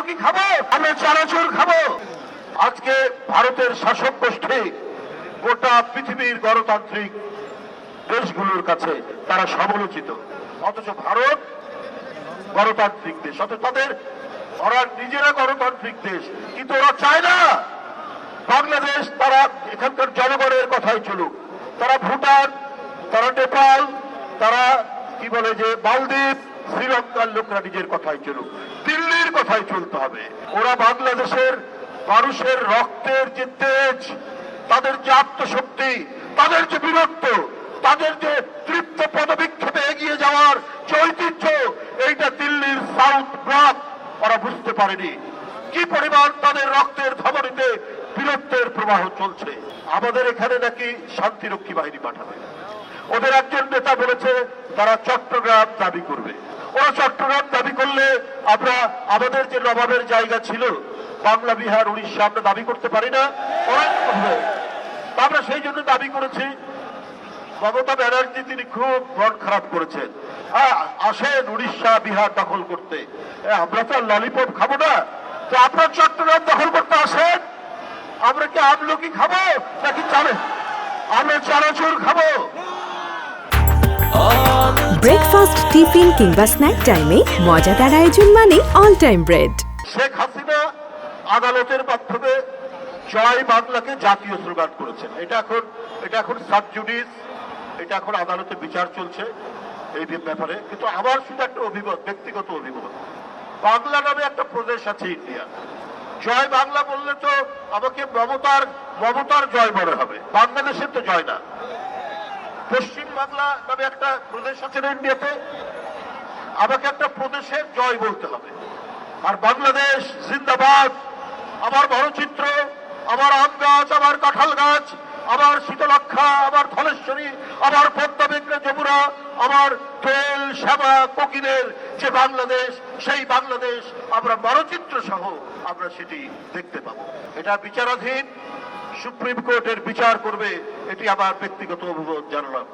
আমলকি খাবো, আমরা চানাচুর খাবো। আজকে ভারতের শাসক গোষ্ঠী গোটা পৃথিবীর গণতান্ত্রিক দেশগুলোর কাছে তারা সমালোচিত, অথচ ভারত গণতান্ত্রিক দেশ, অথচ ওরা নিজেরা গণতান্ত্রিক দেশ, কিন্তু ওরা চায় না বাংলাদেশ তারা এখানকার জনগণের কথাই চলুক। তারা ভুটান, তারা নেপাল, তারা কি বলে যে মালদ্বীপ, শ্রীলঙ্কার লোকরা নিজের কথাই চলুক, দিল্লির কথাই চলতে হবে। ওরা বাংলাদেশের মানুষের রক্তের যে তেজ, তাদের যে আত্মশক্তি, তাদের যে বীরত্ব, তাদের যে তৃপ্ত পদবিক্ষেপে এগিয়ে যাওয়ার যে ঐতিহ্য, এইটা দিল্লির সাউথ ব্লক ওরা বুঝতে পারেনি। কি পরিমাণ তাদের রক্তের ধমনীতে বীরত্বের প্রবাহ চলছে। আমাদের এখানে নাকি শান্তিরক্ষী বাহিনী পাঠাবে। ওদের একজন নেতা বলেছে তারা চট্টগ্রাম দাবি করবে। ওরা চট্টগ্রাম দাবি করলে আমরা আমাদের যে নবাবের জায়গা ছিল বাংলা, বিহার, উড়িষ্যা আমরা দাবি করতে পারি না, ওরা করবে। আমরা সেই জন্য দাবি করেছি। মমতা ব্যানার্জি তিনি খুব মন খারাপ করেছেন, আসেন উড়িষ্যা, বিহার দখল করতে। আমরা তো ললিপপ খাবো না, তো আপনার চট্টগ্রাম দখল করতে আসেন। আমরা কি আমলকি খাবো নাকি আমরা চানাচুর খাবো? ব্রেকফাস্ট, টিফিন কিংবা স্ন্যাক টাইমে মজাদার আয়োজন মানে all time bread. Sheikh Hasina আদালতের মাধ্যমে জয় বাংলাকে জাতীয় স্লোগান করেছেন। এটা এখন সাব জুডিস, এটা এখন আদালতে বিচার চলছে এই ব্যাপারে। কিন্তু আমার শুধু একটা অভিমত, ব্যক্তিগত অভিমত, বাংলা নামে একটা প্রদেশ আছে ইন্ডিয়া। জয় বাংলা বললে তো আমাকে মমতার জয় মনে হবে, বাংলাদেশের তো জয় না। পশ্চিম বাংলা নামে একটা প্রদেশ আছে না ইন্ডিয়াতে, আমাকে একটা প্রদেশের জয় বলতে হবে। আর বাংলাদেশ জিন্দাবাদ, আমার বড়চিত্র, আমার আম গাছ, আমার কাঁঠাল গাছ, আমার শীতলক্ষা, আমার ধলেশ্বরী, আমার পদ্মা, মেঘনা, যমুনা, আমার দোয়েল, শ্যামা, কোকিলের যে বাংলাদেশ, সেই বাংলাদেশ আমরা মানচিত্র সহ আমরা সেটি দেখতে পাবো। এটা বিচারাধীন, সুপ্রিম কোর্টের বিচার করবে, এটি আমার ব্যক্তিগত অভিমত জানালাম।